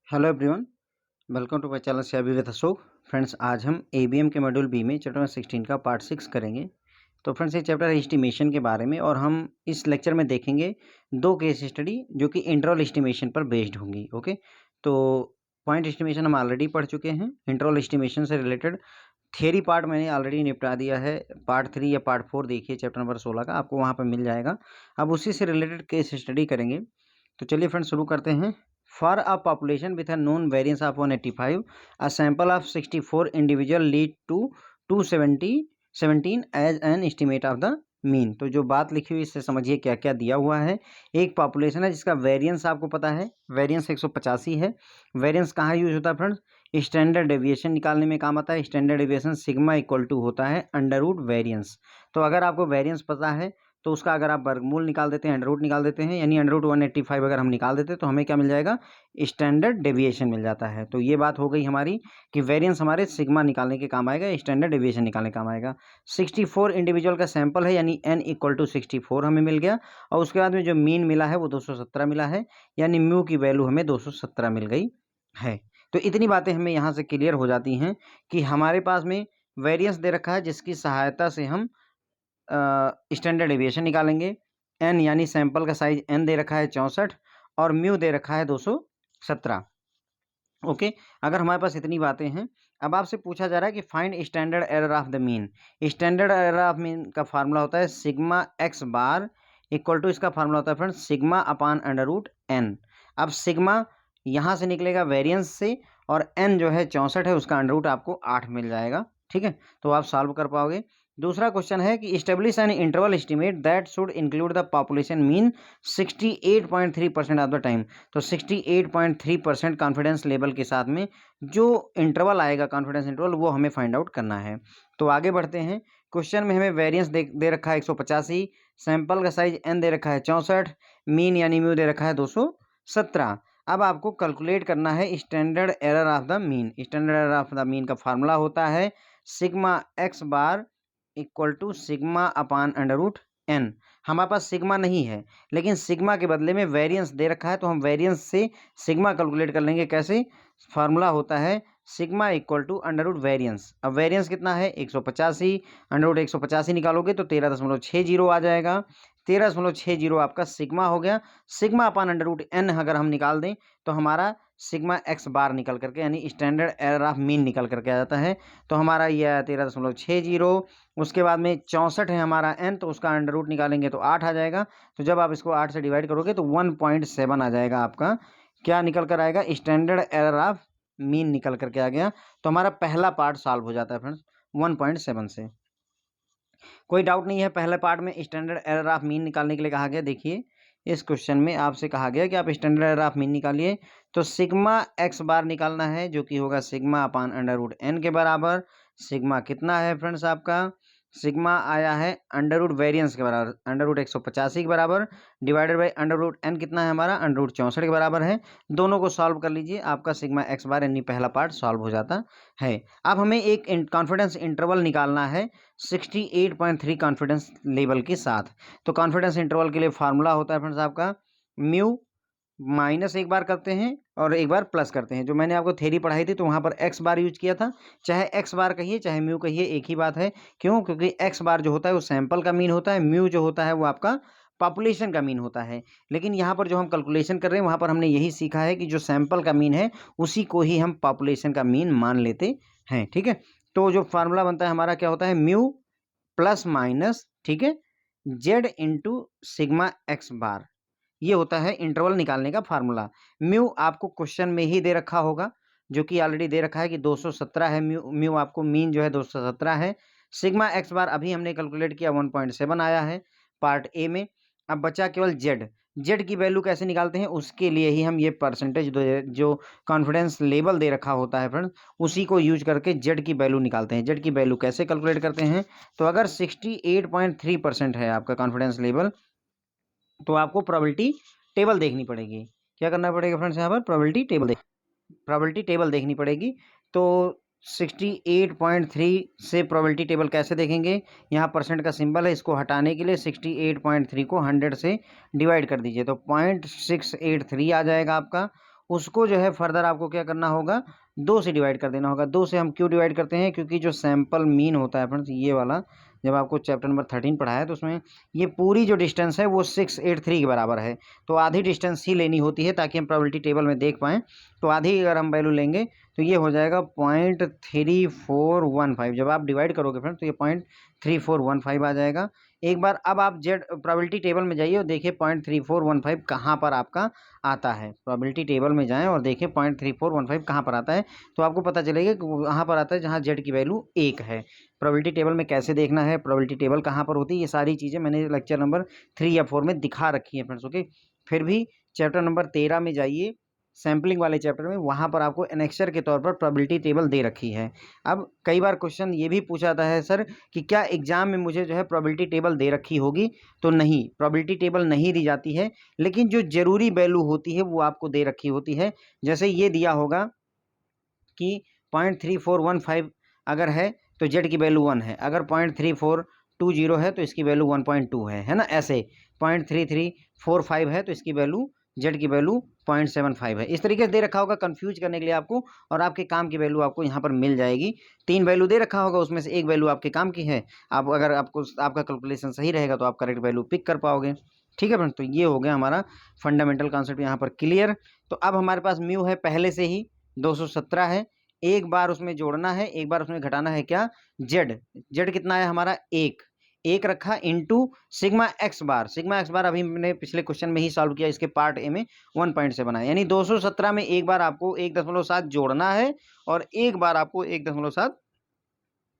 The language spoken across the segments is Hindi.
Hello everyone, welcome to my channel share with Ashok. Friends, आज हम एबीएम के मॉड्यूल बी में चैप्टर 16 का पार्ट 6 करेंगे। तो फ्रेंड्स, ये चैप्टर है एस्टिमेशन के बारे में और हम इस लेक्चर में देखेंगे दो केस स्टडी जो कि इंटरवल एस्टिमेशन पर बेस्ड होंगी। ओके, तो पॉइंट एस्टिमेशन हम ऑलरेडी पढ़ चुके हैं। इंटरवल एस्टिमेशन से रिलेटेड थियरी पार्ट मैंने ऑलरेडी निपटा दिया है। पार्ट 3 या पार्ट 4 देखिए चैप्टर नंबर 16 का, आपको वहाँ पर मिल जाएगा। अब उसी से रिलेटेड केस स्टडी करेंगे। तो चलिए फ्रेंड्स, शुरू करते हैं। For a population with a known variance of 185, a sample of 64 individual lead to 217 as an estimate of the mean। तो जो बात लिखी हुई इससे समझिए क्या क्या दिया हुआ है। एक पॉपुलेशन है जिसका वेरिएंस आपको पता है, वेरिएंस 185 है। वेरिएंस कहाँ यूज होता है फ्रेंड्स? स्टैंडर्ड डेविएशन निकालने में काम आता है। Standard deviation sigma equal to होता है अंडर रूट वेरिएंस। तो अगर आपको वेरिएंस पता है तो उसका अगर आप वर्गमूल निकाल देते हैं, अंडर रूट निकाल देते हैं, यानी अंडर रूट 185 अगर हम निकाल देते हैं तो हमें क्या मिल जाएगा? स्टैंडर्ड डेविएशन मिल जाता है। तो ये बात हो गई हमारी कि वेरिएंस हमारे सिग्मा निकालने के काम आएगा, स्टैंडर्ड डेविएशन निकालने के काम आएगा। 64 इंडिविजुअल का सैंपल है, यानी n इक्वल टू 64 हमें मिल गया। और उसके बाद में जो मीन मिला है वो 217 मिला है, यानी म्यू की वैल्यू हमें 217 मिल गई है। तो इतनी बातें हमें यहाँ से क्लियर हो जाती हैं कि हमारे पास में वेरिएंस दे रखा है जिसकी सहायता से हम स्टैंडर्ड डेविएशन निकालेंगे। n यानी सैंपल का साइज n दे रखा है 64 और म्यू दे रखा है 217। ओके, अगर हमारे पास इतनी बातें हैं, अब आपसे पूछा जा रहा है कि find standard error of the mean. Standard error of mean का फार्मूला होता है sigma x bar equal to, इसका फार्मूला होता है friends sigma upon under root n. अब सिग्मा यहाँ से निकलेगा वेरिएंस से और n जो है 64 है, उसका अंडर रूट आपको 8 मिल जाएगा। ठीक है, तो आप सॉल्व कर पाओगे। दूसरा क्वेश्चन है कि establish an interval estimate that should include the population mean 68.3% of the time. तो 68.3% कॉन्फिडेंस लेवल के साथ में जो इंटरवल आएगा, कॉन्फिडेंस इंटरवल, वो हमें फाइंड आउट करना है। तो आगे बढ़ते हैं। क्वेश्चन में हमें वेरिएंस दे रखा है 185, सैंपल का साइज n दे रखा है 64, मीन यानी म्यू दे रखा है 217। अब आपको कैलकुलेट करना है standard error of the mean. Standard error of the mean का फार्मूला होता है sigma x bar equal to sigma upon under root n. हमारे पास सिग्मा नहीं है, लेकिन सिग्मा के बदले में वेरिएंस दे रखा है, तो हम वेरिएंस से सिग्मा कैलकुलेट कर लेंगे। कैसे? फार्मूला होता है sigma equal to under root variance. अब वेरिएंस कितना है? 185। अंडर रूट 185 निकालोगे तो 13.60 आ जाएगा। 13.60 आपका सिग्मा हो गया। Sigma upon under root n अगर हम निकाल दें तो हमारा सिग्मा एक्स बार निकल करके, यानी स्टैंडर्ड एरर ऑफ मीन निकल करके आ जाता है। तो हमारा यह 13.60। उसके बाद में 64 है हमारा n, तो उसका अंडर रूट निकालेंगे तो 8 आ जाएगा। तो जब आप इसको 8 से डिवाइड करोगे तो 1.7 आ जाएगा। आपका क्या निकल कर आएगा? स्टैंडर्ड एरर ऑफ मीन निकल करके आ गया। तो हमारा पहला पार्ट सॉल्व हो जाता है फ्रेंड्स 1.7 से। कोई डाउट नहीं है, पहले पार्ट में स्टैंडर्ड एरर ऑफ मीन निकालने के लिए कहा गया। देखिए, इस क्वेश्चन में आपसे कहा गया कि आप स्टैंडर्ड एरर ऑफ मीन निकालिए। तो सिग्मा एक्स बार निकालना है, जो कि होगा sigma upon under root n के बराबर। सिग्मा कितना है फ्रेंड्स? आपका सिग्मा आया है अंडर रूट वेरिएंस के बराबर, अंडर रूट 185 के बराबर, divided by under root n कितना है हमारा? अंडर रूट 64 के बराबर है। दोनों को सॉल्व कर लीजिए, आपका सिग्मा एक्स बार यानी पहला पार्ट सॉल्व हो जाता है। अब हमें एक कॉन्फिडेंस इंटरवल निकालना है 68.3 कॉन्फिडेंस लेवल के साथ। तो कॉन्फिडेंस इंटरवल के लिए फार्मूला होता है फ्रेंड्स आपका म्यू माइनस एक बार करते हैं और एक बार प्लस करते हैं। जो मैंने आपको थ्योरी पढ़ाई थी तो वहाँ पर एक्स बार यूज किया था। चाहे एक्स बार कहिए चाहे म्यू कहिए, एक ही बात है। क्यों? क्योंकि एक्स बार जो होता है वो सैंपल का मीन होता है, म्यू जो होता है वो आपका पॉपुलेशन का मीन होता है। लेकिन यहाँ पर जो हम कैलकुलेशन कर रहे हैं वहाँ पर हमने यही सीखा है कि जो सैंपल का मीन है उसी को ही हम पॉपुलेशन का मीन मान लेते हैं। ठीक है, तो जो फार्मूला बनता है हमारा क्या होता है? म्यू प्लस माइनस, ठीक है, जेड इंटू सिग्मा एक्स बार। ये होता है इंटरवल निकालने का फार्मूला। म्यू आपको क्वेश्चन में ही दे रखा होगा, जो कि ऑलरेडी दे रखा है कि 217 है म्यू आपको मीन जो है 217 है। सिग्मा एक्स बार अभी हमने कैलकुलेट किया 1.7 आया है पार्ट ए में। अब बचा केवल जेड। जेड की वैल्यू कैसे निकालते हैं उसके लिए ही हम ये परसेंटेज जो कॉन्फिडेंस लेवल दे रखा होता है फ्रेंड्स, उसी को यूज करके जेड की वैल्यू निकालते हैं। जेड की वैल्यू कैसे कैलकुलेट करते हैं? तो अगर 68.3% है आपका कॉन्फिडेंस लेवल, तो आपको प्रोबेबिलिटी टेबल देखनी पड़ेगी। क्या करना पड़ेगा फ्रेंड्स? यहाँ पर प्रोबेबिलिटी टेबल देखनी पड़ेगी। तो 68.3 से प्रोबेबिलिटी टेबल कैसे देखेंगे? यहाँ परसेंट का सिंबल है, इसको हटाने के लिए 68.3 को 100 से डिवाइड कर दीजिए तो 0.683 आ जाएगा आपका। उसको जो है फर्दर आपको क्या करना होगा, 2 से डिवाइड कर देना होगा। 2 से हम क्यों डिवाइड करते हैं, क्योंकि जो सैंपल मीन होता है फ्रेंड्स, ये वाला जब आपको चैप्टर नंबर 13 पढ़ाया तो उसमें ये पूरी जो डिस्टेंस है वो 683 के बराबर है। तो आधी डिस्टेंस ही लेनी होती है ताकि हम प्रोबेबिलिटी टेबल में देख पाएँ। तो आधी अगर हम वैल्यू लेंगे तो ये हो जाएगा 0.3415। जब आप डिवाइड करोगे फ्रेंड्स तो ये 0.3415 आ जाएगा। एक बार अब आप जेड प्रोबेबिलिटी टेबल में जाइए और देखिए 0.3415 कहाँ पर आपका आता है। प्रोबेबिलिटी टेबल में जाएँ और देखें 0.3415 कहाँ पर आता है, तो आपको पता चलेगा कि वहाँ पर आता है जहाँ जेड की वैल्यू 1 है। प्रोबेबिलिटी टेबल में कैसे देखना है, प्रोबेबिलिटी टेबल कहाँ पर होती है, ये सारी चीज़ें मैंने लेक्चर नंबर 3 या 4 में दिखा रखी हैं फ्रेंड्स। ओके, फिर भी चैप्टर नंबर 13 में जाइए, सैम्पलिंग वाले चैप्टर में, वहाँ पर आपको एनेक्सर के तौर पर प्रोबेबिलिटी टेबल दे रखी है। अब कई बार क्वेश्चन ये भी पूछा जाता है सर कि क्या एग्जाम में मुझे जो है प्रोबेबिलिटी टेबल दे रखी होगी, तो नहीं, प्रोबेबिलिटी टेबल नहीं दी जाती है, लेकिन जो जरूरी वैल्यू होती है वो आपको दे रखी होती है। जैसे ये दिया होगा कि 0.3415 अगर है तो जेड की वैल्यू 1 है, अगर 0.3420 है तो इसकी वैल्यू 1.2 है ना। ऐसे 0.3345 है तो इसकी वैल्यू जेड की वैल्यू 0.75 है। इस तरीके से दे रखा होगा कंफ्यूज करने के लिए आपको, और आपके काम की वैल्यू आपको यहाँ पर मिल जाएगी। 3 वैल्यू दे रखा होगा, उसमें से एक वैल्यू आपके काम की है। आप अगर आपको आपका कैलकुलेशन सही रहेगा तो आप करेक्ट वैल्यू पिक कर पाओगे। ठीक है फ्रेंड्स, तो ये हो गया हमारा फंडामेंटल कॉन्सेप्ट यहाँ पर क्लियर। तो अब हमारे पास म्यू है पहले से ही 217 है, एक बार उसमें जोड़ना है, एक बार उसमें घटाना है क्या, जेड। जेड कितना है हमारा, 1 रखा into sigma x bar. Sigma x bar अभी मैंने पिछले क्वेश्चन में ही सॉल्व किया, इसके पार्ट ए में 1.7 है, यानी 217 में एक बार आपको 1.7 जोड़ना है और एक बार आपको 1.7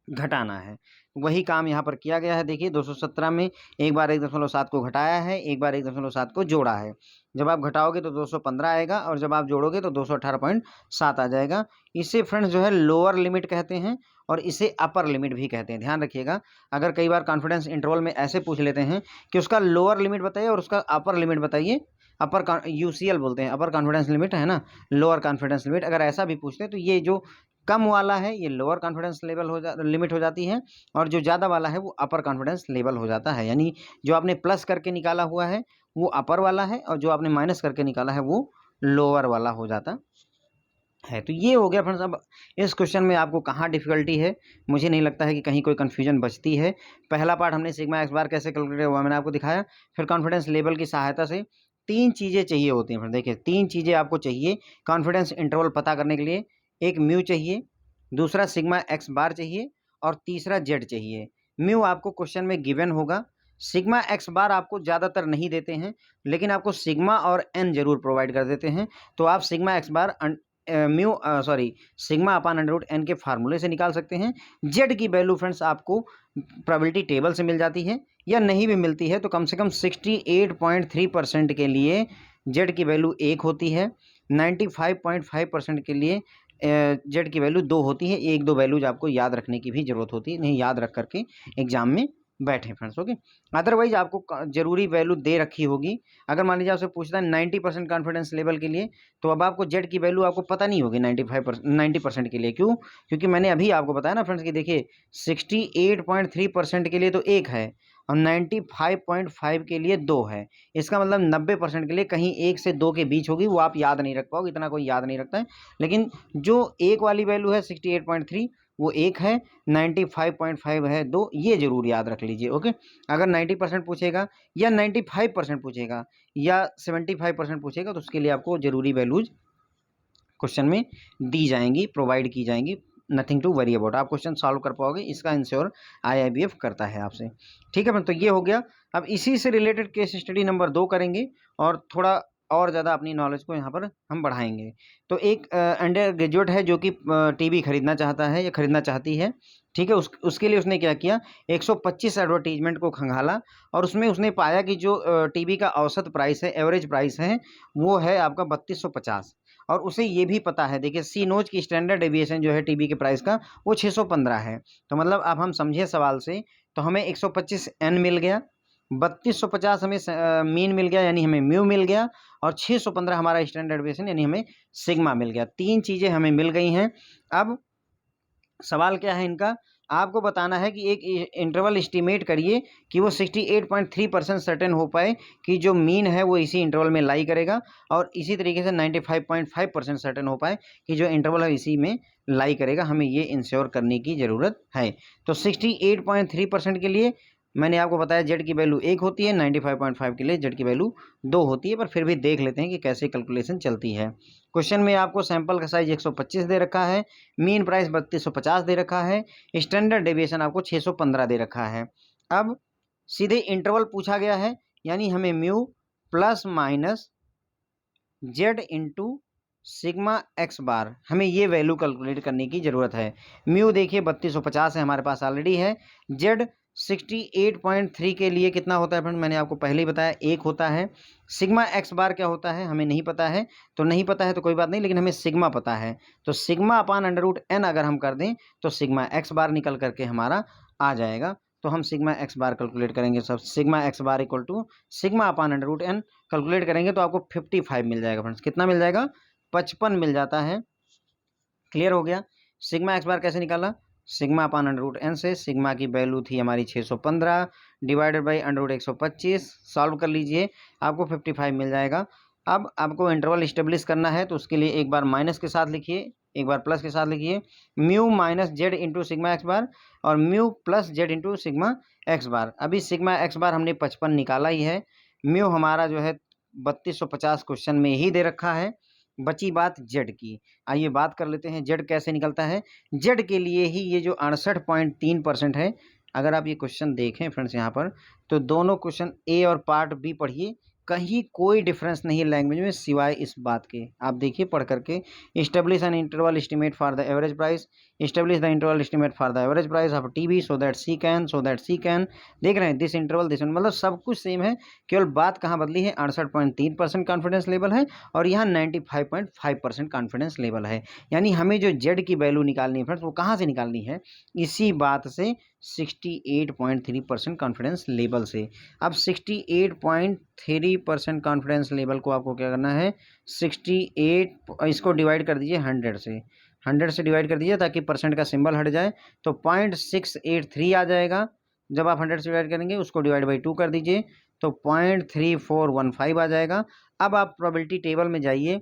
घटाना है। वही काम यहाँ पर किया गया है। देखिए 217 में एक बार 1.7 को घटाया है, एक बार 1.7 को जोड़ा है। जब आप घटाओगे तो 215 आएगा और जब आप जोड़ोगे तो 218.7 आ जाएगा। इसे फ्रेंड्स जो है लोअर लिमिट कहते हैं और इसे अपर लिमिट भी कहते हैं। ध्यान रखिएगा, अगर कई बार कॉन्फिडेंस इंटरवल में ऐसे पूछ लेते हैं कि उसका लोअर लिमिट बताइए और उसका अपर लिमिट बताइए, अपर यूसीएल बोलते हैं, अपर कॉन्फिडेंस लिमिट है ना, लोअर कॉन्फिडेंस लिमिट, अगर ऐसा भी पूछते हैं तो ये जो कम वाला है ये लोअर कॉन्फिडेंस लेवल लिमिट हो जाती है और जो ज़्यादा वाला है वो अपर कॉन्फिडेंस लेवल हो जाता है। यानी जो आपने प्लस करके निकाला हुआ है वो अपर वाला है और जो आपने माइनस करके निकाला है वो लोअर वाला हो जाता है। तो ये हो गया फ्रेंड्स। अब इस क्वेश्चन में आपको कहाँ डिफिकल्टी है, मुझे नहीं लगता है कि कहीं कोई कन्फ्यूजन बचती है। पहला पार्ट हमने सिग्मा एक्स बार कैसे कैलकुलेट हुआ मैंने आपको दिखाया। फिर कॉन्फिडेंस लेवल की सहायता से 3 चीज़ें चाहिए होती हैं। फिर देखिए 3 चीज़ें आपको चाहिए कॉन्फिडेंस इंटरवल पता करने के लिए। एक म्यू चाहिए, दूसरा सिग्मा एक्स बार चाहिए और तीसरा जेड चाहिए। म्यू आपको क्वेश्चन में गिवन होगा, सिग्मा एक्स बार आपको ज़्यादातर नहीं देते हैं लेकिन आपको सिग्मा और एन जरूर प्रोवाइड कर देते हैं। तो आप sigma x bar sigma upon under root n के फार्मूले से निकाल सकते हैं। जेड की वैल्यू फ्रेंड्स आपको प्रोबेबिलिटी टेबल से मिल जाती है, या नहीं भी मिलती है तो कम से कम 68.3% के लिए जेड की वैल्यू 1 होती है, 95.5% के लिए जेड की वैल्यू 2 होती है। 1-2 वैल्यूज आपको याद रखने की भी ज़रूरत होती है, नहीं याद रख करके एग्जाम में बैठे फ्रेंड्स। ओके, अदरवाइज आपको जरूरी वैल्यू दे रखी होगी। अगर मान लीजिए आपसे पूछता है 90% कॉन्फिडेंस लेवल के लिए, तो अब आपको जेड की वैल्यू आपको पता नहीं होगी 90% के लिए। क्यों? क्योंकि मैंने अभी आपको बताया ना फ्रेंड्स कि देखिए 68.3% के लिए तो 1 है और 95.5 के लिए 2 है। इसका मतलब 90% के लिए कहीं 1 से 2 के बीच होगी, वो आप याद नहीं रख पाओगे, इतना कोई याद नहीं रखता है। लेकिन जो 1 वाली वैल्यू है 68.3 वो 1 है, 95.5 है 2, ये जरूर याद रख लीजिए। ओके, अगर 90% पूछेगा या 95% पूछेगा या 75% पूछेगा तो उसके लिए आपको ज़रूरी वैल्यूज क्वेश्चन में दी जाएंगी, प्रोवाइड की जाएंगी। नथिंग टू वरी अबाउट, आप क्वेश्चन सॉल्व कर पाओगे, इसका इंश्योर IIBF करता है आपसे। ठीक है, तो ये हो गया। अब इसी से रिलेटेड केस स्टडी नंबर 2 करेंगे और थोड़ा और ज़्यादा अपनी नॉलेज को यहाँ पर हम बढ़ाएंगे। तो एक अंडर ग्रेजुएट है जो कि टीवी खरीदना चाहता है या खरीदना चाहती है। ठीक है, उसके लिए उसने क्या किया, 125 एडवर्टीजमेंट को खंगाला और उसमें उसने पाया कि जो टीवी का औसत प्राइस है, एवरेज प्राइस है, वो है आपका 3250। और उसे ये भी पता है, देखिए सी नोज की स्टैंडर्ड डेविएशन जो है टीवी के प्राइस का वो 615 है। तो मतलब अब हम समझे सवाल से, तो हमें 125 एन मिल गया, 3250 हमें मीन मिल गया यानी हमें म्यू मिल गया, और 615 हमारा स्टैंडर्ड डेविएशन यानी हमें सिग्मा मिल गया। 3 चीज़ें हमें मिल गई हैं। अब सवाल क्या है इनका, आपको बताना है कि एक इंटरवल एस्टिमेट करिए कि वो 68.3% सर्टेन हो पाए कि जो मीन है वो इसी इंटरवल में लाई करेगा, और इसी तरीके से 95.5% सर्टेन हो पाए कि जो इंटरवल है इसी में लाई करेगा। हमें ये इंश्योर करने की ज़रूरत है। तो 68.3% के लिए मैंने आपको बताया जेड की वैल्यू 1 होती है, 95.5 के लिए जेड की वैल्यू 2 होती है, पर फिर भी देख लेते हैं कि कैसे कैलकुलेशन चलती है। क्वेश्चन में आपको सैंपल का साइज 125 दे रखा है, मीन प्राइस 3250 दे रखा है, स्टैंडर्ड डेविएशन आपको 615 दे रखा है। अब सीधे इंटरवल पूछा गया है, यानी हमें mu plus minus z into sigma x bar, हमें ये वैल्यू कैलकुलेट करने की ज़रूरत है। म्यू देखिए 3250 है, हमारे पास ऑलरेडी है। जेड 68.3 के लिए कितना होता है फ्रेंड, मैंने आपको पहले ही बताया 1 होता है। सिग्मा एक्स बार क्या होता है हमें नहीं पता है, तो नहीं पता है तो कोई बात नहीं, लेकिन हमें सिग्मा पता है। तो sigma upon under root n अगर हम कर दें तो सिग्मा एक्स बार निकल करके हमारा आ जाएगा। तो हम सिग्मा एक्स बार कैलकुलेट करेंगे। सब sigma x bar equal to sigma upon under root n calculate करेंगे तो आपको 55 मिल जाएगा फ्रेंड्स। कितना मिल जाएगा, 55 मिल जाता है। क्लियर हो गया। सिग्मा एक्स बार कैसे निकाला, sigma upon under root n से। सिग्मा की वैल्यू थी हमारी 615 divided by under root 125, solve कर लीजिए आपको 55 मिल जाएगा। अब आपको इंटरवल इस्टेब्लिश करना है तो उसके लिए एक बार माइनस के साथ लिखिए, एक बार प्लस के साथ लिखिए। Mu minus z into sigma x bar और mu plus z into sigma x bar. अभी सिग्मा एक्स बार हमने 55 निकाला ही है, म्यू हमारा जो है 3250 क्वेश्चन में ही दे रखा है। बची बात जेड की, आइए बात कर लेते हैं जेड कैसे निकलता है। जेड के लिए ही ये जो 68.3% है, अगर आप ये क्वेश्चन देखें फ्रेंड्स यहाँ पर, तो दोनों क्वेश्चन ए और पार्ट बी पढ़िए, कहीं कोई डिफरेंस नहीं है लैंग्वेज में सिवाय इस बात के। आप देखिए पढ़ करके, establish an interval estimate for the average price, establish the interval estimate for the average price of TB so that see can, देख रहे हैं दिस इंटरवल दिस, मतलब सब कुछ सेम है, केवल बात कहाँ बदली है, 68.3% कॉन्फिडेंस लेवल है और यहाँ 95.5% कॉन्फिडेंस लेवल है। यानी हमें जो जेड की वैल्यू निकालनी है फ्रेंड्स, वो कहाँ से निकालनी है, इसी बात से 68.3% कॉन्फिडेंस लेवल से। अब 68.3% कॉन्फिडेंस लेवल को आपको क्या करना है, 68 इसको डिवाइड कर दीजिए 100 से, 100 से डिवाइड कर दीजिए ताकि परसेंट का सिंबल हट जाए, तो 0.683 आ जाएगा। जब आप 100 से डिवाइड करेंगे उसको डिवाइड बाई 2 कर दीजिए तो 0.3415 आ जाएगा। अब आप प्रोबेबिलिटी टेबल में जाइए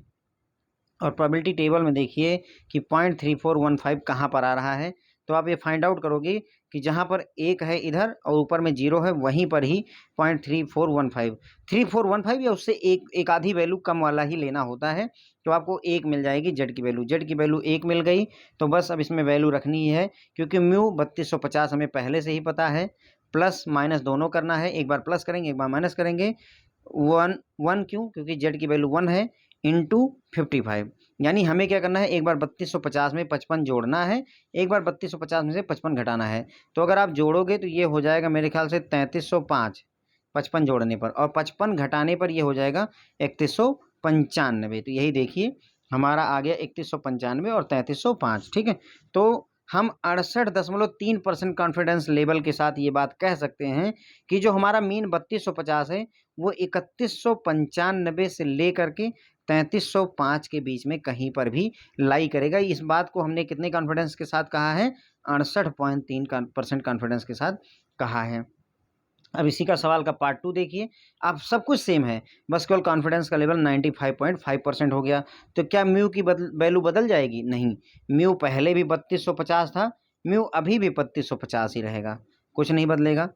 और प्रोबेबिलिटी टेबल में देखिए कि 0.3415 कहाँ पर आ रहा है, तो आप ये फाइंड आउट करोगे कि जहाँ पर 1 है इधर और ऊपर में 0 है, वहीं पर ही 0.3415 या उससे एक आधी वैल्यू कम वाला ही लेना होता है। तो आपको 1 मिल जाएगी जेड की वैल्यू, जेड की वैल्यू 1 मिल गई। तो बस अब इसमें वैल्यू रखनी ही है, क्योंकि म्यू 3250 हमें पहले से ही पता है, प्लस माइनस दोनों करना है, एक बार प्लस करेंगे एक बार माइनस करेंगे। 1 क्यों, क्योंकि जेड की वैल्यू 1 है, इंटू 55, यानी हमें क्या करना है, एक बार 3250 में 55 जोड़ना है, एक बार 3250 में से 55 घटाना है। तो अगर आप जोड़ोगे तो ये हो जाएगा मेरे ख्याल से 3305 55 जोड़ने पर, और 55 घटाने पर ये हो जाएगा 3195। तो यही देखिए हमारा आ गया 3195 और 3305। ठीक है, तो हम 68.3% कॉन्फिडेंस लेवल के साथ ये बात कह सकते हैं कि जो हमारा मीन 3250 है वो 3195 से लेकर के 3305 के बीच में कहीं पर भी लाई करेगा। इस बात को हमने कितने कॉन्फिडेंस के साथ कहा है, 68.3% कॉन्फिडेंस के साथ कहा है। अब इसी का सवाल का पार्ट 2 देखिए। अब सब कुछ सेम है, बस केवल कॉन्फिडेंस का लेवल 95.5% हो गया। तो क्या म्यू की वैल्यू बदल जाएगी, नहीं, म्यू पहले भी 3250 था, म्यू अभी भी 3250 ही रहेगा, कुछ नहीं बदलेगा।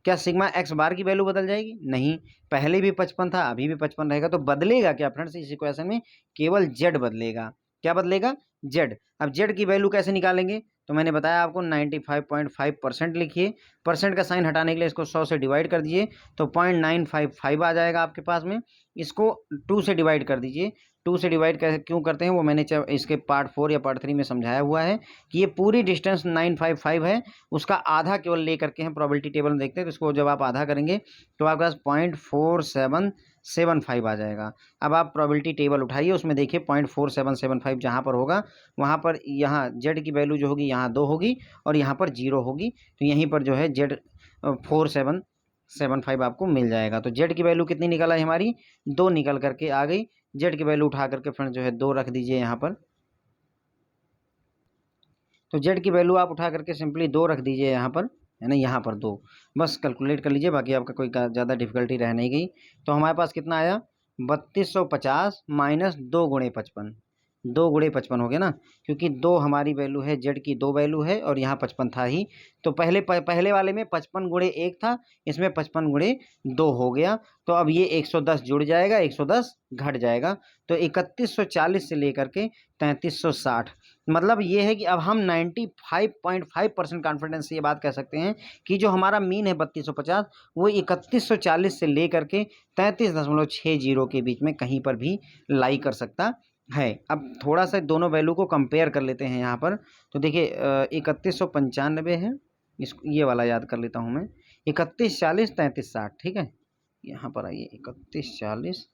क्या सिग्मा एक्स बार की वैल्यू बदल जाएगी, नहीं, पहले भी 55 था अभी भी 55 रहेगा। तो बदलेगा क्या फ्रेंड्स इस इक्वेशन में, केवल जेड बदलेगा। क्या बदलेगा, जेड। अब जेड की वैल्यू कैसे निकालेंगे, तो मैंने बताया आपको 95.5% लिखिए, परसेंट का साइन हटाने के लिए इसको 100 से डिवाइड कर दीजिए तो 0.955 आ जाएगा आपके पास में। इसको 2 से डिवाइड कर दीजिए, 2 से डिवाइड क्यों करते हैं वो मैंने इसके पार्ट 4 या पार्ट 3 में समझाया हुआ है कि ये पूरी डिस्टेंस 955 है, उसका आधा केवल ले करके हम प्रोबेबिलिटी टेबल में देखते हैं, तो इसको जब आप आधा करेंगे तो आपके पास 0.4775 आ जाएगा। अब आप प्रोबेबिलिटी टेबल उठाइए, उसमें देखिए 0.4775 जहाँ पर होगा वहाँ पर यहाँ जेड की वैल्यू जो होगी यहाँ 2 होगी और यहाँ पर 0 होगी, तो यहीं पर जो है जेड 4775 आपको मिल जाएगा। तो जेड की वैल्यू कितनी निकल आई हमारी, 2 निकल करके आ गई। जेड की वैल्यू उठा करके फ्रेंड जो है 2 रख दीजिए यहाँ पर। तो जेड की वैल्यू आप उठा करके सिंपली 2 रख दीजिए यहाँ पर, है ना, यहाँ पर 2 बस कैलकुलेट कर लीजिए, बाकी आपका कोई ज़्यादा डिफिकल्टी रह नहीं गई। तो हमारे पास कितना आया 3250 माइनस 2 गुणे 55, 2 गुणे 55 हो गया ना, क्योंकि 2 हमारी वैल्यू है, जेड की 2 वैल्यू है और यहाँ 55 था ही। तो पहले वाले में 55 गुणे 1 था, इसमें 55 गुणे 2 हो गया। तो अब ये 110 जुड़ जाएगा, 110 घट जाएगा। तो 3140 से लेकर के 3360, मतलब ये है कि अब हम 95.5% कॉन्फिडेंस से ये बात कह सकते हैं कि जो हमारा मीन है 3250, वो 3140 से लेकर के 33.60 के बीच में कहीं पर भी लाई कर सकता है। अब थोड़ा सा दोनों वैल्यू को कंपेयर कर लेते हैं यहाँ पर। तो देखिए 3195 है, ये वाला याद कर लेता हूँ मैं, 3140 3360, ठीक है। यहाँ पर आइए 3140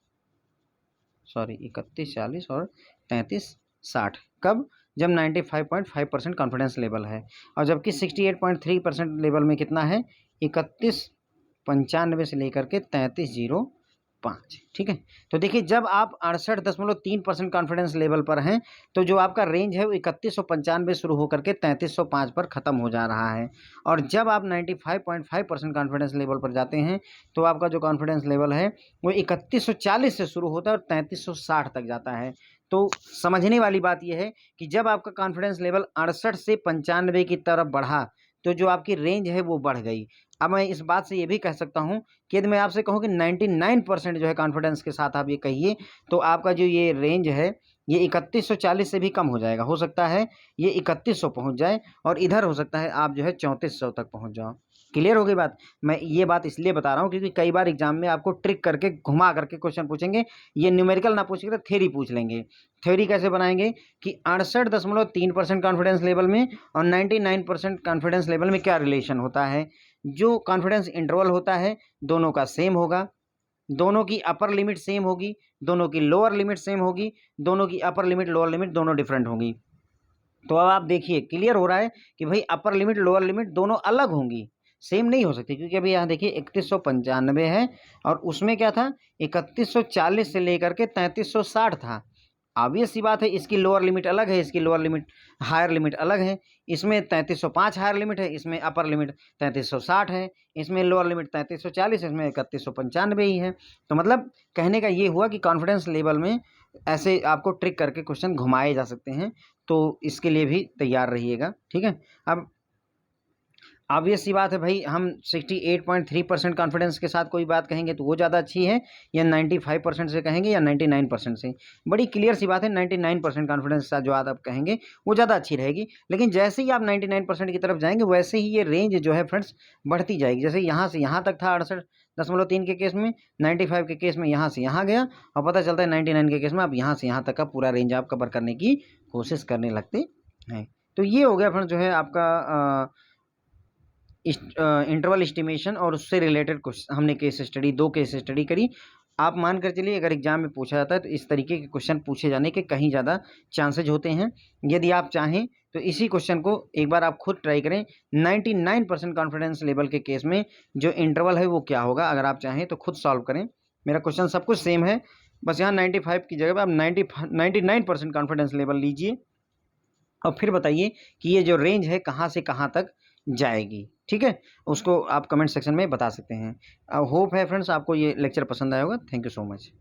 और 3360 कब, जब 95.5% कॉन्फिडेंस लेवल है, और जबकि 68.3% लेवल में कितना है 3195 से लेकर के 3305, ठीक है। तो देखिए जब आप 68.3% कॉन्फिडेंस लेवल पर हैं, तो जो आपका रेंज है वो 3195 शुरू होकर के 3305 पर ख़त्म हो जा रहा है। और जब आप 95.5% कॉन्फिडेंस लेवल पर जाते हैं, तो आपका जो कॉन्फिडेंस लेवल है वो 3140 से शुरू होता है और 3360 तक जाता है। तो समझने वाली बात यह है कि जब आपका कॉन्फिडेंस लेवल 68 से 95 की तरफ बढ़ा, तो जो आपकी रेंज है वो बढ़ गई। अब मैं इस बात से ये भी कह सकता हूँ कि यदि मैं आपसे कहूँ कि 99% जो है कॉन्फिडेंस के साथ आप ये कहिए, तो आपका जो ये रेंज है ये 3140 से भी कम हो जाएगा। हो सकता है ये 3100 पहुँच जाए, और इधर हो सकता है आप जो है 3400 तक पहुँच जाओ। क्लियर हो गई बात। मैं ये बात इसलिए बता रहा हूँ क्योंकि कई बार एग्जाम में आपको ट्रिक करके घुमा करके क्वेश्चन पूछेंगे, ये न्यूमेरिकल ना पूछेंगे तो थ्योरी पूछ लेंगे। थ्योरी कैसे बनाएंगे कि 68.3% कॉन्फिडेंस लेवल में और 99% कॉन्फिडेंस लेवल में क्या रिलेशन होता है। जो कॉन्फिडेंस इंटरवल होता है दोनों का सेम होगा, दोनों की अपर लिमिट सेम होगी, दोनों की लोअर लिमिट सेम होगी, दोनों की अपर लिमिट लोअर लिमिट दोनों डिफरेंट होंगी। तो अब आप देखिए क्लियर हो रहा है कि भाई अपर लिमिट लोअर लिमिट दोनों अलग होंगी, सेम नहीं हो सकती, क्योंकि अभी यहाँ देखिए 3195 है और उसमें क्या था 3140 से लेकर के 3360 था। ऑब्वियस सी बात है, इसकी लोअर लिमिट अलग है, इसकी लोअर लिमिट हायर लिमिट अलग है। इसमें 3305 हायर लिमिट है, इसमें अपर लिमिट 3360 है, इसमें लोअर लिमिट 3340, इसमें 3195 ही है। तो मतलब कहने का ये हुआ कि कॉन्फिडेंस लेवल में ऐसे आपको ट्रिक करके क्वेश्चन घुमाए जा सकते हैं, तो इसके लिए भी तैयार रहिएगा, ठीक है। अब ऑब्वियस सी बात है भाई, हम 68.3% कॉन्फिडेंस के साथ कोई बात कहेंगे तो वो ज़्यादा अच्छी है, या 95% से कहेंगे या 99% से। बड़ी क्लियर सी बात है, 99% कॉन्फिडेंस के साथ जो आप कहेंगे वो ज़्यादा अच्छी रहेगी। लेकिन जैसे ही आप 99% की तरफ जाएंगे, वैसे ही ये रेंज जो है फ्रेंड्स बढ़ती जाएगी। जैसे यहाँ से यहाँ तक था 68.3 के केस में, 95 के केस में यहाँ से यहाँ गया, और पता चलता है 99 के केस में आप यहाँ से यहाँ तक का पूरा रेंज आप कवर करने की कोशिश करने लगते हैं। तो ये हो गया फ्रेंड्स जो है आपका इंटरवल एस्टिमेशन, और उससे रिलेटेड कुछ हमने केस स्टडी, 2 केस स्टडी करी। आप मान कर चलिए अगर एग्जाम में पूछा जाता है तो इस तरीके के क्वेश्चन पूछे जाने के कहीं ज़्यादा चांसेज होते हैं। यदि आप चाहें तो इसी क्वेश्चन को एक बार आप खुद ट्राई करें, 99% कॉन्फिडेंस लेवल के केस में जो इंटरवल है वो क्या होगा, अगर आप चाहें तो खुद सॉल्व करें। मेरा क्वेश्चन सब कुछ सेम है, बस यहाँ 95 की जगह पर आप 99% कॉन्फिडेंस लेवल लीजिए, और फिर बताइए कि ये जो रेंज है कहाँ से कहाँ तक जाएगी, ठीक है। उसको आप कमेंट सेक्शन में बता सकते हैं। होप है फ्रेंड्स आपको ये लेक्चर पसंद आया होगा। Thank you so much.